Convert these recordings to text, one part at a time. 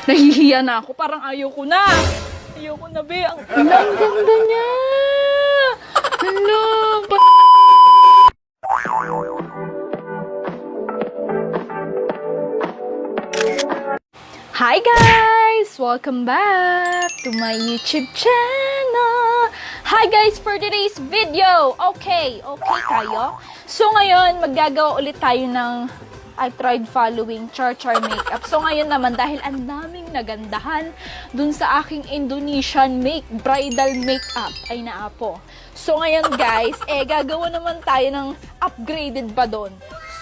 Nahihiya na ako. Parang ayoko na. Ayoko na, be. Ang ganda niya. Hello. Hi guys! Welcome back to my YouTube channel! Hi guys! For today's video, okay kayo? So ngayon, maggagawa ulit tayo ng I tried following Char makeup. So ngayon naman, dahil ang daming nagandahan dun sa aking Indonesian bridal makeup, ay naapo. So ngayon guys, gagawa naman tayo ng upgraded pa dun.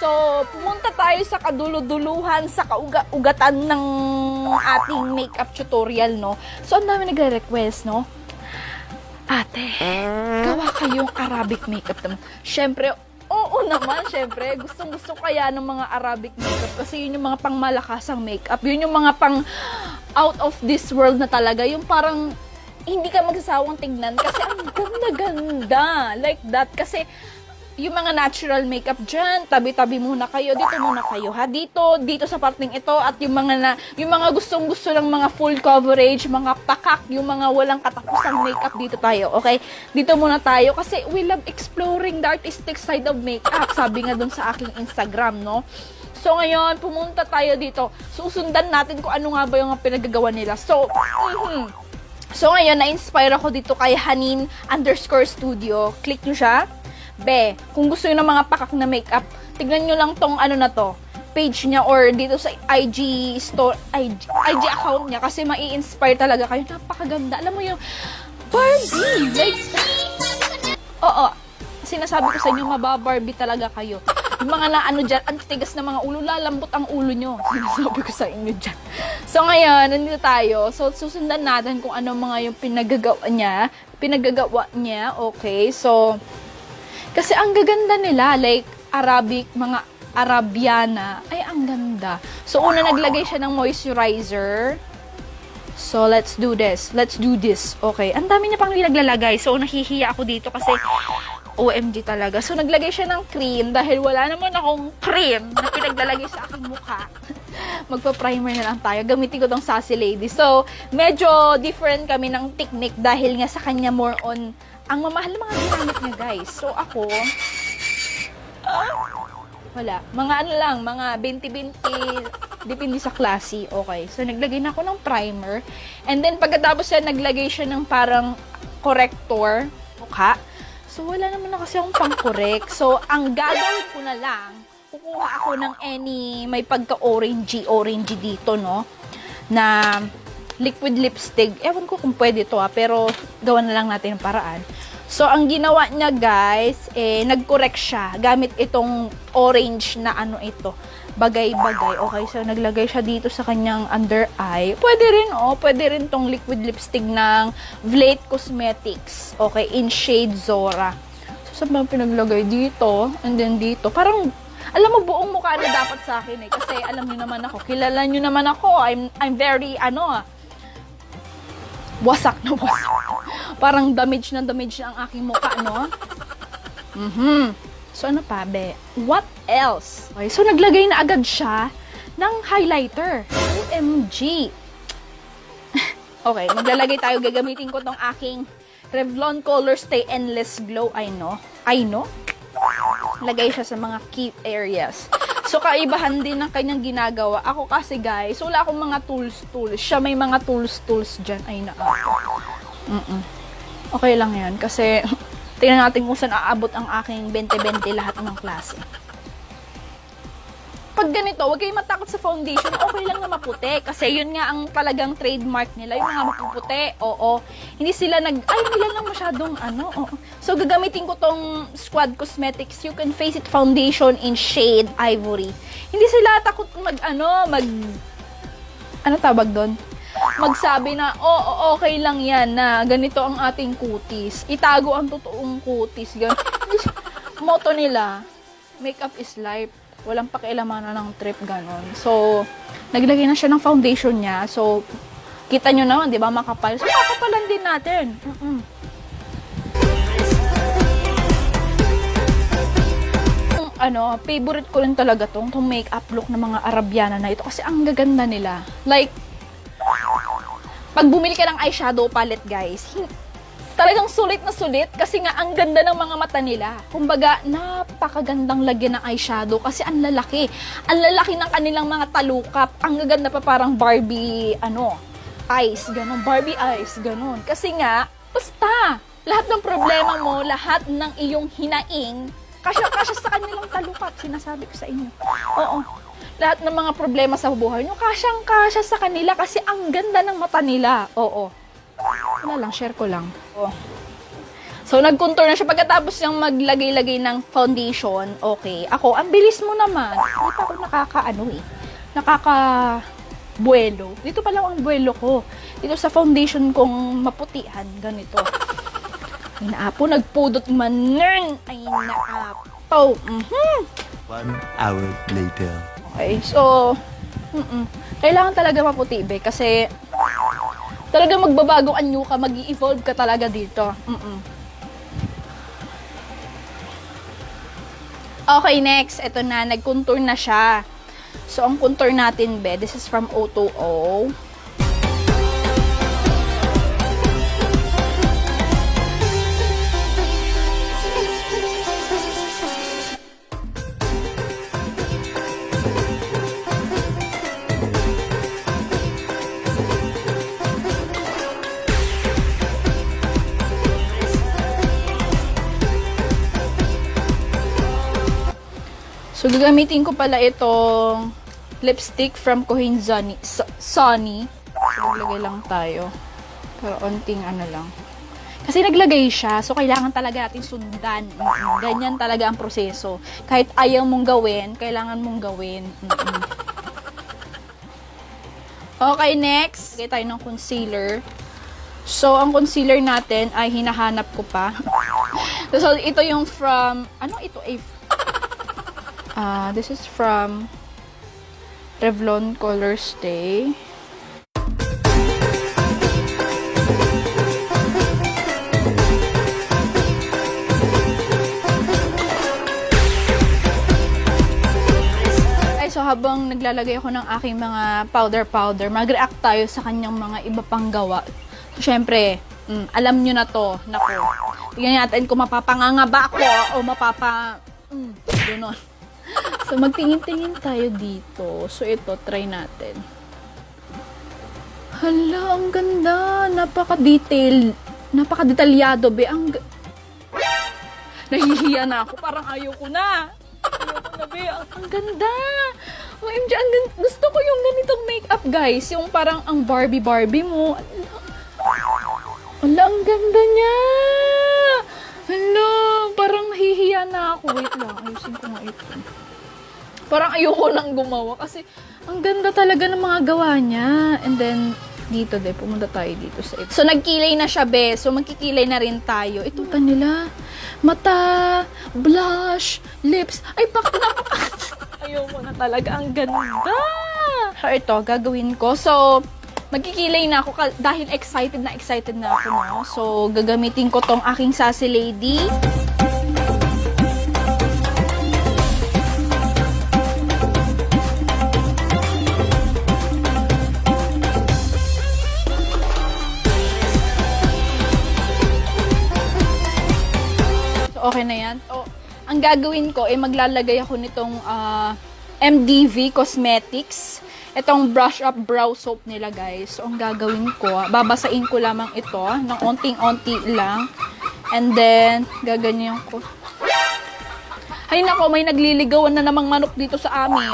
So, pumunta tayo sa kaduluduluhan, sa kaugatan ng ating makeup tutorial, no? So, ang dami nagre-request, no? Ate, gawa kayong Arabic makeup naman. Siyempre, oo naman, siyempre. Gustong-gusto kaya ng mga Arabic makeup kasi yun yung mga pang malakasang makeup. Yun yung mga pang out of this world na talaga. Yung parang hindi ka magsasawang tingnan kasi ang ganda-ganda. Like that. Kasi yung mga natural makeup dyan, tabi-tabi muna kayo, dito muna kayo, ha? Dito sa parting ito, at yung mga gustong-gusto ng mga full coverage, mga pakak, yung mga walang katapusang makeup, dito tayo, okay? Dito muna tayo, kasi we love exploring the artistic side of makeup, sabi nga dun sa aking Instagram, no? So, ngayon, pumunta tayo dito, susundan natin kung ano nga ba yung pinagagawa nila. So, So, ngayon, na-inspire ako dito kay Hanin_studio. Click nyo siya. Be, kung gusto nyo ng mga pakak na makeup, tignan nyo lang tong ano na to, page niya or dito sa IG account niya kasi mai-inspire talaga kayo. Napakaganda. Alam mo yung Barbie, like, oo, sinasabi ko sa inyo, mababarbie talaga kayo. Yung mga na ano dyan, ang titigas na mga ulo, lalambot ang ulo nyo. Sinasabi ko sa inyo dyan. So ngayon, nandito tayo. So susundan natin kung ano mga yung pinagagawa niya. Okay, so kasi ang gaganda nila, like Arabic, mga Arabiana, ay ang ganda. So una naglagay siya ng moisturizer. So let's do this. Okay, ang dami niya pang nilaglalagay. So nahihiya ako dito kasi OMG talaga. So naglagay siya ng cream dahil wala naman akong cream na pinaglalagay sa aking mukha. Magpa-primer na lang tayo. Gamitin ko tong Sassy Lady. So medyo different kami ng technique dahil nga sa kanya more on ang mamahal na mga ginamit niya, guys. So, ako, wala. Mga ano lang, mga 20-20, depende sa klase. Okay. So, naglagay na ako ng primer. And then, pagkatapos yan, naglagay siya ng parang corrector. Mukha. So, wala naman na kasi akong pang-correct. So, ang gagawin ko na lang, kukuha ako ng may pagka-orangey dito, no? Na liquid lipstick. Ewan ko kung pwede to, pero gawa na lang natin ang paraan. So, ang ginawa niya, guys, nag-correct siya gamit itong orange na ano ito. Bagay-bagay. Okay, so naglagay siya dito sa kanyang under eye. Pwede rin tong liquid lipstick ng Vlate Cosmetics. Okay, in shade Zora. So, saan ba pinaglagay? Dito, and then dito. Parang, alam mo, buong mukha na dapat sa akin kasi alam niyo naman ako, kilala niyo naman ako. I'm very, wasak na wasak. Parang damage na ang aking mukha, no? So, ano pa, be? What else? Okay, so, naglagay na agad siya ng highlighter. OMG! Okay, maglalagay tayo. Gagamitin ko tong aking Revlon Color Stay Endless Glow. I know. Lagay siya sa mga key areas. So, kaibahan din ng kanyang ginagawa. Ako kasi, guys, wala akong mga tools. Siya may mga tools dyan. Ay, okay lang yan. Kasi, tingnan natin kung saan aabot ang aking 20-20 lahat ng klase. Pag ganito, huwag kayong matakot sa foundation. Okay lang na maputi. Kasi yun nga ang talagang trademark nila. Yung mga mapuputi. Oo. Hindi sila hindi lang masyadong oo. So, gagamitin ko tong Squad Cosmetics You Can Face It Foundation in shade Ivory. Hindi sila takot ano tawag doon? Magsabi na, okay lang yan na ganito ang ating kutis. Itago ang totoong kutis. Motto nila, makeup is life. Walang pakialaman ng trip, ganon. So, naglagay na siya ng foundation niya. So, kita nyo naman, di ba, makapal. So, makapalan din natin. Favorite ko rin talaga tong makeup look ng mga Arabiana na ito. Kasi ang gaganda nila. Like, Pag bumili ka ng eyeshadow palette, guys, talagang sulit na sulit kasi nga ang ganda ng mga mata nila. Kumbaga, napakagandang lagyan ng eyeshadow kasi ang lalaki. Ang lalaki ng kanilang mga talukap. Ang gaganda pa, parang Barbie, eyes, ganun. Barbie eyes, ganun. Kasi nga, basta, lahat ng problema mo, lahat ng iyong hinaing, kasya sa kanilang talukap, sinasabi ko sa inyo. Oo. Lahat ng mga problema sa buhay nyo, kasyang-kasya sa kanila kasi ang ganda ng mata nila. Oo. Wala lang, share ko lang. Oh. So, nag-contour na siya. Pagkatapos niyang maglagay-lagay ng foundation, okay. Ako, ang bilis mo naman. Hindi pa ako nakaka-buwelo. Dito pa lang ang buwelo ko. Dito sa foundation kong maputihan. Ganito. Ay, naapo. Nagpudot man. Ay, naapo. 1 hour later. Okay, so, kailangan talaga maputi, be. Kasi, talaga magbabagong anyo ka, mag-i-evolve ka talaga dito. Okay, next. Ito na, nag-contour na siya. So, ang contour natin, be, this is from O2O. So, gagamitin ko pala itong lipstick from Cohin Sunny. So, naglagay lang tayo. Pero, onting lang. Kasi naglagay siya, so kailangan talaga natin sundan. Ganyan talaga ang proseso. Kahit ayaw mong gawin, kailangan mong gawin. Okay, next. Lagay tayo ng concealer. So, ang concealer natin ay hinahanap ko pa. So, ito yung from, ito? This is from Revlon Color Stay. So habang naglalagay ako ng aking mga powder, mag-react tayo sa kanyang mga iba pang gawa. So syempre, alam nyo na to, nako. Tingnan natin kung mapapanganga ba ako o gano'n. So magtingin-tingin tayo dito. So ito, try natin. Hala, ang ganda. Napaka-detalyado, be. Nahihiya na ako. Parang ayoko na. Ang ganda. OMG, gusto ko yung ganitong makeup, guys. Yung parang ang Barbie mo. Ala, ang ganda niya. Hala, parang nahihiya na ako. Wait lang, ayusin ko nga ito. Parang ayoko nang gumawa kasi ang ganda talaga ng mga gawa niya. And then, dito pumunta tayo dito sa ito. So, nagkilay na siya, be. So, magkikilay na rin tayo. Ito pa nila. Mata, blush, lips. Ay, ayoko na talaga. Ang ganda. So, ito, gagawin ko. So, magkikilay na ako dahil excited na ako, no? So, gagamitin ko tong aking Sassy Lady. Okay na yan. So, ang gagawin ko, maglalagay ako nitong MDV Cosmetics. Itong brush up brow soap nila, guys. So, ang gagawin ko, babasain ko lamang ito ng onting-onti lang. And then, gaganyan ko. Ay nako, may nagliligawan na namang manok dito sa amin.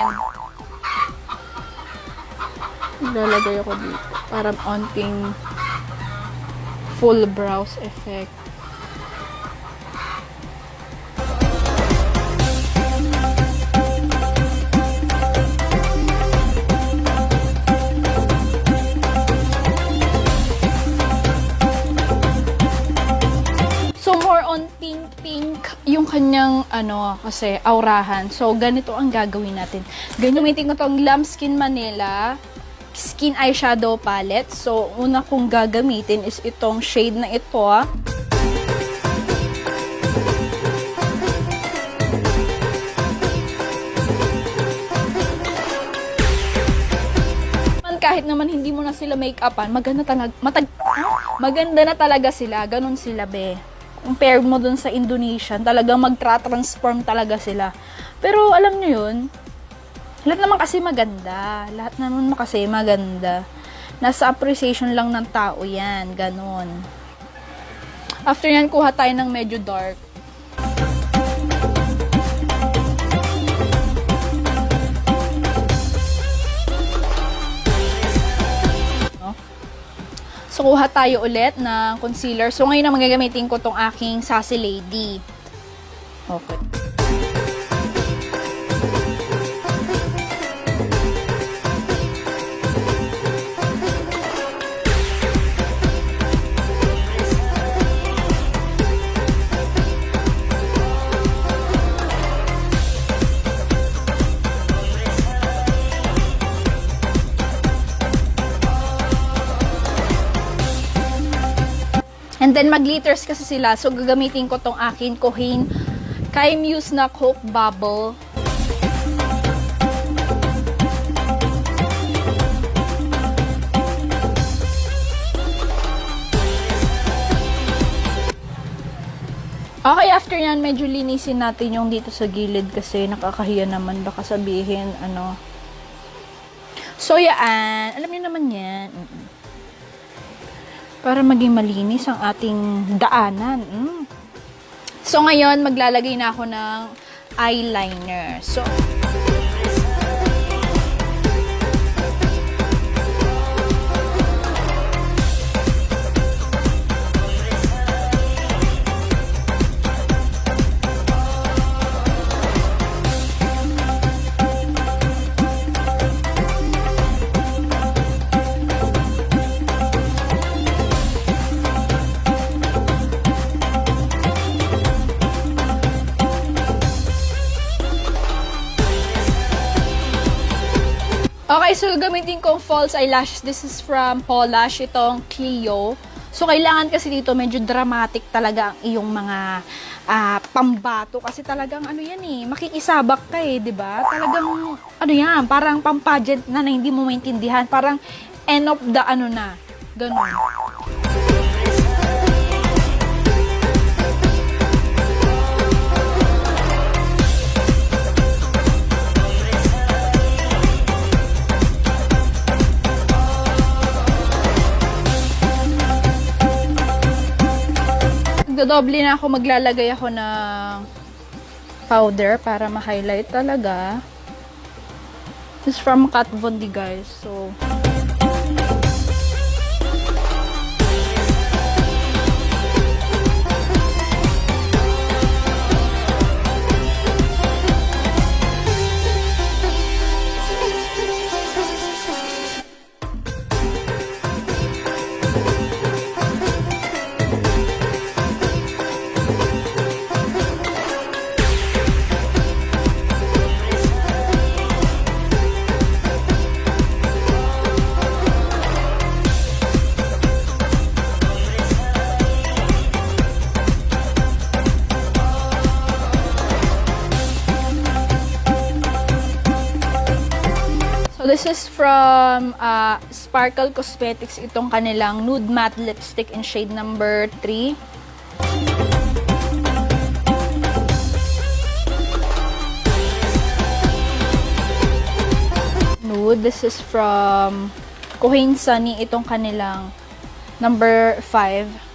Lalagay ako dito. Para onting full brows effect. On pink yung kanyang kasi aurahan. So ganito ang gagawin natin. Gagamitin ko tong Lambskin Manila Skin Eyeshadow Palette. So una kong gagamitin is itong shade na ito. kahit naman hindi mo na sila make-upan, maganda na talaga sila. Ganon sila, be. Compare mo dun sa Indonesian, talagang magtra-transform talaga sila. Pero alam nyo yun, lahat naman kasi maganda. Lahat naman kasi maganda. Nasa appreciation lang ng tao yan. Ganon. After yan, kuha tayo ng medyo dark. So, kuha tayo ulit ng concealer. So, ngayon na magagamitin ko tong aking Sassy Lady. Okay. And then, mag-glitters kasi sila. So, gagamitin ko tong akin Kai Muse na Coke Bubble. Okay, after yan, medyo linisin natin yung dito sa gilid kasi nakakahiya naman. Baka sabihin, ano. So, yan. Alam niyo naman yan. Para maging malinis ang ating daanan. So, ngayon, maglalagay na ako ng eyeliner. So, okay, so gagamitin kong false eyelashes. This is from Polash, itong Clio. So, kailangan kasi dito medyo dramatic talaga ang iyong mga pambato. Kasi talagang ano yan eh, makikisabak ka eh, di ba? Talagang, ano yan, parang pampagent na hindi mo maintindihan. Parang end of the ano na. Ganun. Dodoble na ako, maglalagay ako ng powder para ma-highlight talaga. This is from Kat Von D, guys. So, this is from Sparkle Cosmetics, itong kanilang Nude Matte Lipstick in shade number 3. Nude. This is from Cohen Sunny, itong kanilang number 5.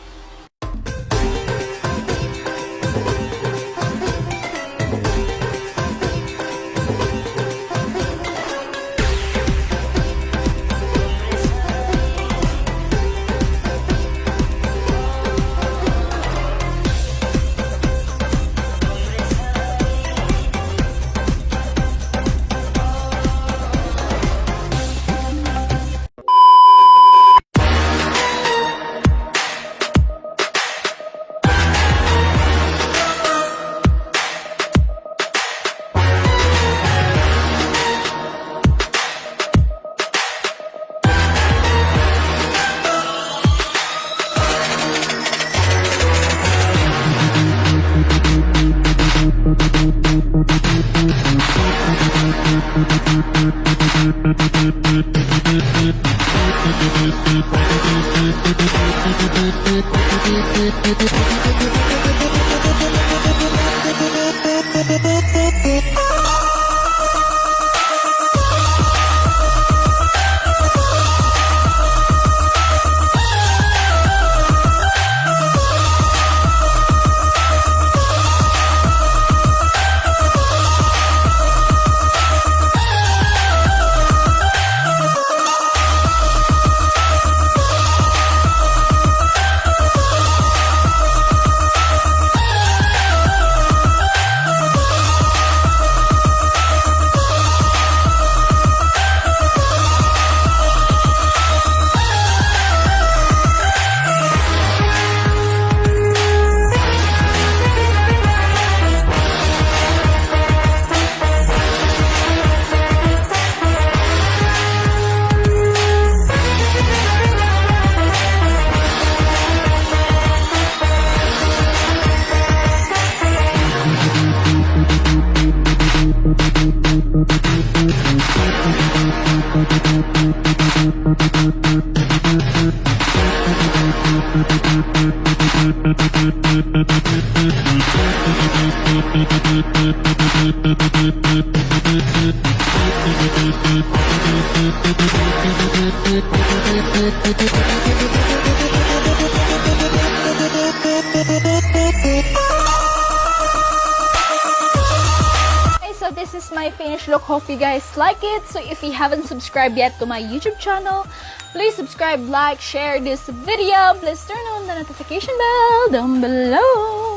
So this is my finished look. Hope you guys like it. So if you haven't subscribed yet to my YouTube channel, please subscribe, like, share this video. Please turn on the notification bell down below.